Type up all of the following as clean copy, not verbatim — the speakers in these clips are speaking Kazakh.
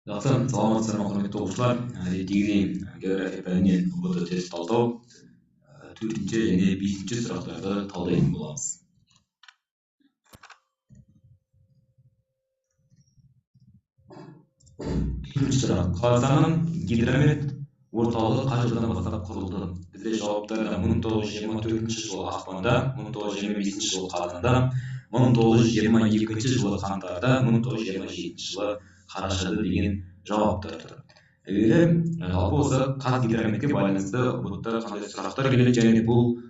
Жақсы, саламатсыздар ма құрметті оқушылар. Дегідей география пәнінен ұбт тест талдау 4-ші және 5-ші сұрақтарды талдайтын боламыз. Бірінші сұрақ: Қазақстанның гидромет орталығы қай жылдан бастап құрылды? Бізде жауаптарда 1924 жылы ақпанда, 1925 жылы қазанда, 1922 жылы қаңтарда, 1927 жылы қарашада деген жауаптар тұр. Әуелі жалпы осы қазгидрометке байланысты ұбт-та қандай сұрақтар келеді және бұл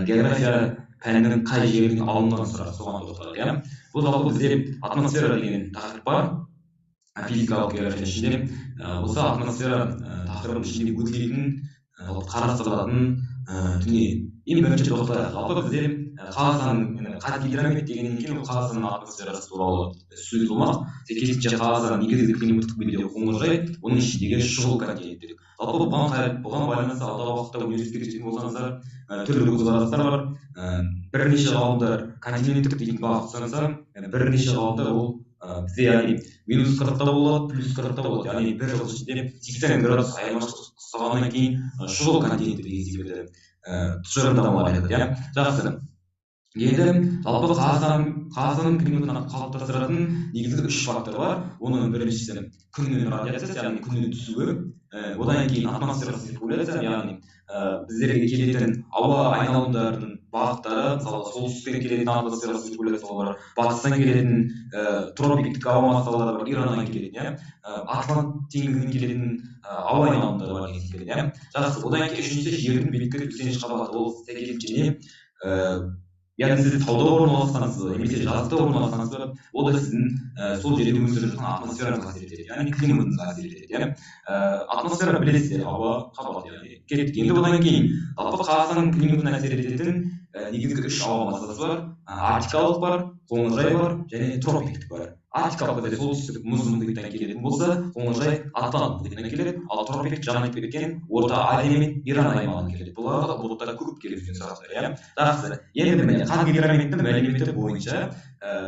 география пәнінің қай жерінен алынған сұрақ, соған тоқталайық. Бұл жалпы бізде атмосфера деген тақырып бар. Физикалық география ішінде осы атмосфера тақырыбының ішінде өтілетін қарастырылатын дүние. Ең бірінші тоқталайық. Жалпы бізде Қазақстанның қазгидромет дегеннен кейін Қазақстанның атмосферасы туралы сөз болмақ. Сәйкесінше Қазақстанның негізгі климаттық белдеуі қоңыржай, оның ішіндегі шұғыл континент дедік. Жалпы бұған байланысты алдағы уақытта университетке түсетін болсаңыздар, түрлі көзқарастар бар. Бірнеше ғалымдар континенттік дейтін бағыт ұстанса, бірнеше ғалымдар ол бізде яғни -40-та болады, +40-та болады. Яғни бір жыл ішінде 80 градус айырмашылық ұстағаннан кейін шұғыл континент деген секілді тұжырымдамалар айтады. Жақсы. Енді жалпы Қазақстанның климатын қалыптастыратын негізгі 3 фактор бар. Оның біріншісі күннің радиациясы, яғни күннің түсуі. Одан кейін атмосфералық циркуляция, яғни біздерге келетін ауа айналымдарының бағыттары, мысалы солтүстіктен келетін атмосфералық циркуляциялар бар, батыстан келетін тропиктік ауа массалары бар, Ираннан келетін, Атлант теңізінен келетін ауа айналымдары бар деген секілді. Жақсы. Одан кейін үшіншісі жердің беткі төсеніш қабаты. Ол сәйкесінше яғни сіз тауда орналасқансыз, немесе жазықта орналасқансыз, ол да сіздің сол жерде өмір сүріп жатқан атмосфераңызға әсер етеді, яғни климатыңызға әсер етеді. Атмосфера білесіздер, ауа қабаты кетеді. Енді одан кейін жалпы Қазақстанның климатына әсер ететін негізгі 3 ауа массасы бар. Арктикалық бар, қоңыржай бар және тропиктік бар. Арктикалық бізде солтүстік мұз мұхиттан келетін болса, қоңыржай Атлант мұхитынан келеді, ал тропиктік жаңа айтып кеткен Орта Азия мен Иран аймағынан келеді. Бұлар бұлттарда көп келетін сұрақтар. Жақсы. Енді міне қазгидрометтің мәліметтері бойынша,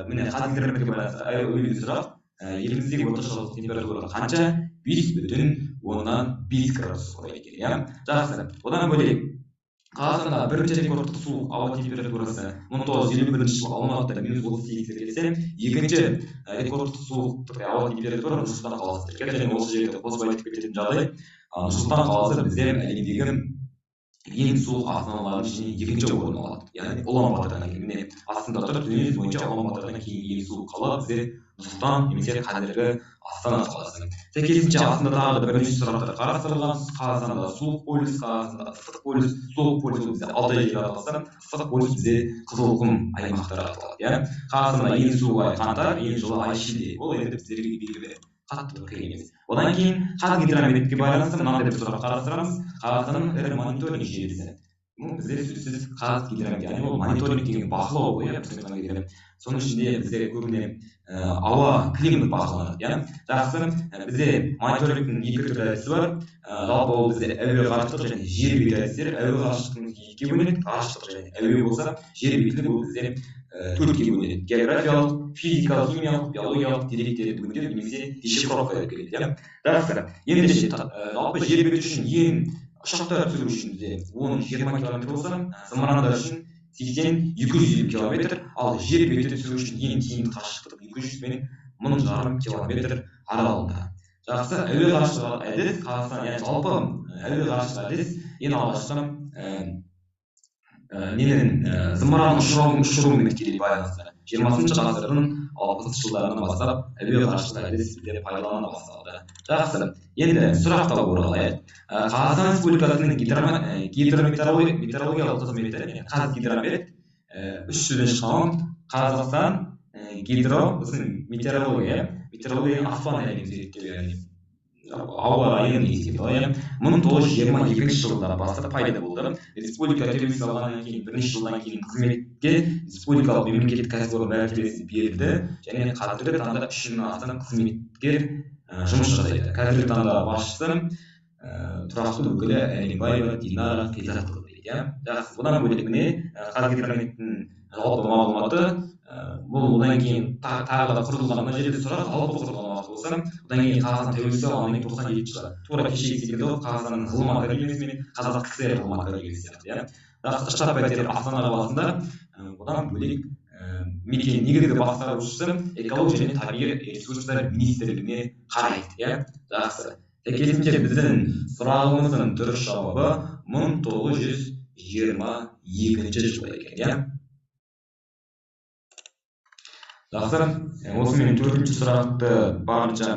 міне қазгидрометке байланысты әуелгі сұрақ: еліміздегі орташа жылдық температура қанша? 5,5 градус құрайды екен. Жақсы. Одан бөлек Қазақстанда бірінші рекордтық суық ауа температурасы 1951 жылы Алматыда -38 келсе, екінші рекордтық суықтық ауа температура Нұр-Сұлтан қаласы тіркелді және осы жерде қосып айтып кететін жағдай, Нұр-Сұлтан қаласы бізде әлемдегі ең суық астаналардың ішінде екінші орын алады. Яғни Улан-Батордан кейін, міне астында тұр, дүниежүзі бойынша Улан-Батордан кейін ең суық қала бізде Нұр-Сұлтан немесе қазіргі Астана қаласы. Сәйкесінше астында тағы бірнеше сұрақтар қарастырылған. Қазақстанда суық полюс, Қазақстанда ыстық полюс, суық полюс бізде Алтай жері аталса, ыстық полюс бізде Қызылқұм аймақтары аталады. Қазақстанда ең суық ай қаңтар, ең жылы ай шілде. Ол енді біздерге белгілі қатты бір қиын емес. Одан кейін қазгидрометке байланысты мынандай бір сұрақ қарастырамыз. Қазақстанның ірі мониторинг желісі. Бізде сөзсіз қазгидромет, яғни ол мониторинг деген бақылау ғой. Соның ішінде бізде көбіне ауа климат бақыланады. Жақсы. Бізде мониторингтің 2 түрлі әдісі бар. Жалпы ол бізде әуе ғарыштық және жер беті әдістері. Әуе ғарыштықтың 2-ге бөлінеді, ғарыштық және әуе болса, жер бетілік ол бізде 4-ге бөлінеді. Географиялық, физикалық, химиялық, биологиялық деректерді өңдеу немесе дешифровка деп келеді. Жақсы. Ендеше жалпы жер беті үшін ұшақтар түсіру үшін бізде 10-20 км болса, зымырандар үшін 80-250 км, ал жер беті түсіру үшін ең тиімді қашықтық 200 пен 1000 км аралығында. Жақсы. Әуе ғарыштық әдіс Қазақстан, яғни жалпы әуе ғарыштық әдіс ең алғашқы зымыран ұшырумен тікелей байланысты. 20-шы ғасырдың 60 жылдарынан бастап әуе ғарыштық әдіс бізде пайдалана басталды. Жақсы. Енді сұраққа оралайық. Қазақстан Республикасының гидрометеорологиялық қызметі, қазгидромет 3 сөзден шыққан. Қазақстан метеорология аспан әлемін зерттеу, ауа райын есептеу 1922 жылдан бастап пайда болды. Республика тәуелсіз алғаннан кейін бірнеше жылдан кейін қызметке республикалық мемлекеттік кәсіпорын мәртебесі берілді және қазіргі таңда 3-нен астам қызметкер жұмыс жасайды. Қазіргі таңда басшысы тұрақты өкілі Әлембаева Динара Қизатқызы дейді. Жақсы. Бұдан бөлек міне қазгидрометтің жалпы мағлұматы бұл одан кейін тағы да құрылған мына жерде сұрақ жалпы құрылған уақыт болса, одан кейін Қазақстан тәуелсіз болғаннан кейін 97 жылы тура кешегі секілді Қазақстанның ғылым академиясы мен Қазақ КСР ғылым академиясы сияқты, иә. Штаб-пәтер Астана қаласында, одан бөлек мекеме негізгі басқарушысы экология және табиғи ресурстар министрлігіне қарайды, иә. Жақсы. Сәйкесінше біздің сұрағымыздың дұрыс жауабы 1922 жыл екен, иә. Жақсы, осымен 4-ші сұрақты барынша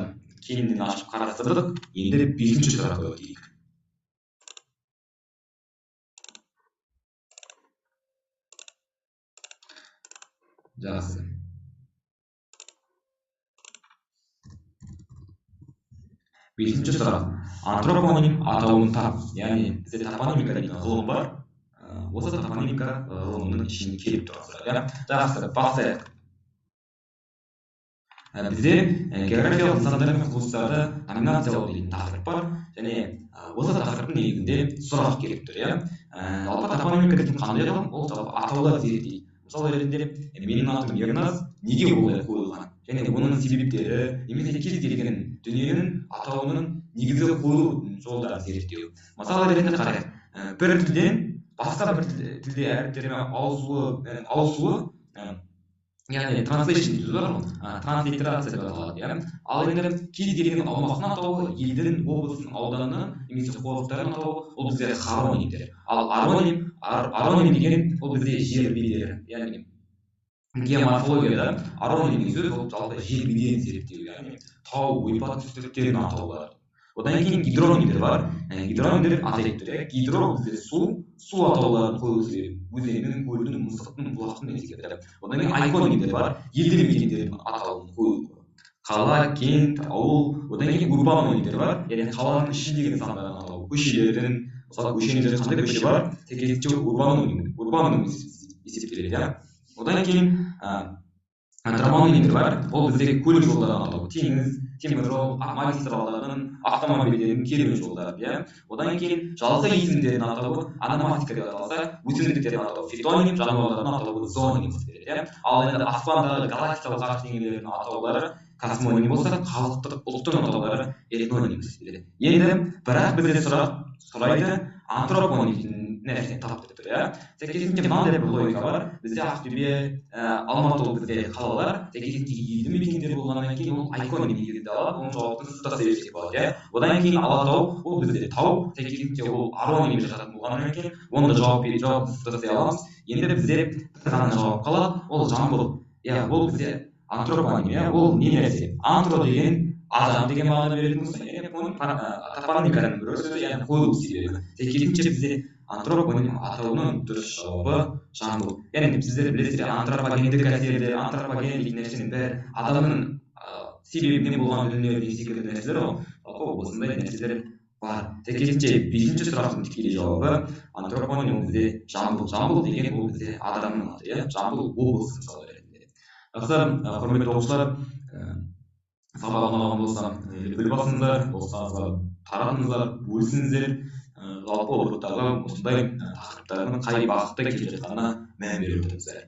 кеңінен ашып қарастырдық. Енді 5-ші сұраққа өтейік. Жақсы. Бесінші сұрақ. Антропоним атауын тап. Яғни бізде топонимика деген ғылым бар. Осы топонимика ғылымының ішіне келіп тұрады. Жақсы, бастайық. Бізде географиялық нысандар мен құбылыстарды номинациялау деген тақырып бар. Және осы тақырыптың негізінде сұрақ келіп тұр. Жалпы топонимика деген қандай ғылым? Ол жалпы атаулар зерттейді. Мысалы ретінде менің атым Ерназ неге олай қойылған? Және оның себептері, немесе кез келген дүниенің атауының негізгі қойылу жолдарын зерттеу. Мысалы ретінде қарайық. Бір тілден басқа бір тілде әріптермен ауысуы, яғни translation дейді бар ғой, транслитерация деп аталады. Ал енді кез келген аумақтың атауы, елдің, облыстың, ауданның, немесе қорықтардың атауы, ол бізде хронимдер. Ал ароним деген ол бізде жер бедері, яғни геоморфологияда аронимдік сөз ол жалпы жер бедерін зерттеу, яғни тау, ойпат үстірттерінің атаулары. Одан кейін гидронимдер бар. Гидронимдер атайды тұр. Гидро бізде су атауларын қою себебі өзеннің, көлдің, мысықтың, бұлақтың деген секілді. Одан кейін айконимдер бар. Елді мекендердің атауын қою. Қала, кент, ауыл. Одан кейін урбанонимдер бар. Яғни қаланың ішіндегі нысандардың атауы. Көшелердің, мысалы көшелерде қандай көше бар? Сәйкесінше урбаноним есептеледі. Одан кейін антропонимдер бар. Ол біздегі көлік жолдарын атауы. Теңіз, теміржол, магистралдардың, автомобильдердің керуен жолдары. Одан кейін жалқы есімдердің атауы ономастика деп аталса, өсімдіктердің атауы фитоним, жануарлардың атауы зооним. Ал енді аспандағы галактикалық ғарыш деңгейлерінің атаулары космоним болса, халықтық ұлттың атаулары этноним. Енді бірақ бізде сұрайды антропоним нәрсені тапты тұр. Сәйкесінше мынандай бір логика бар. Бізде Ақтөбе, Алматы ол бізде қалалар, сәйкесінше елді мекендер болғаннан кейін ол айконим негізінде алады, оның жауаптың сызбасы берсек болады. Одан кейін Алатау, ол бізде тау, сәйкесінше ол ароним жататын болғаннан кейін оны жауаптың сызбасы аламыз. Енді бізде бір ғана жауап қалады, ол Жамбыл. Ол бізде антропоним, ол не нәрсе? Антро деген адам деген мағына беретін болса, топонимиканың бір сөзі, яғни қойылу себебі. Сәйкесінше бізде антропоним атауының дұрыс жауабы Жамбыл. Яғни сіздер білесіздер, антропогендік әсерлер, антропоген деген нәрсенің бәрі адамның себебінен болған дүниелер деген секілді нәрселер ғой. Осындай нәрселер бар. Сәйкесінше 5-ші сұрақтың тікелей жауабы антропоним бізде Жамбыл. Жамбыл деген ол бізде адамның аты, Жамбыл облысы мысалы ретінде. Жақсы, құрметті оқушылар, сабақ ұнаған болса, біліп алсаңыздар, достарыңызға таратыңыздар, бөлісіңіздер. Жалпы ұлттағы осындай тақырыптардың қай бағытта келе жатқанына мән беріп отырыңыздар.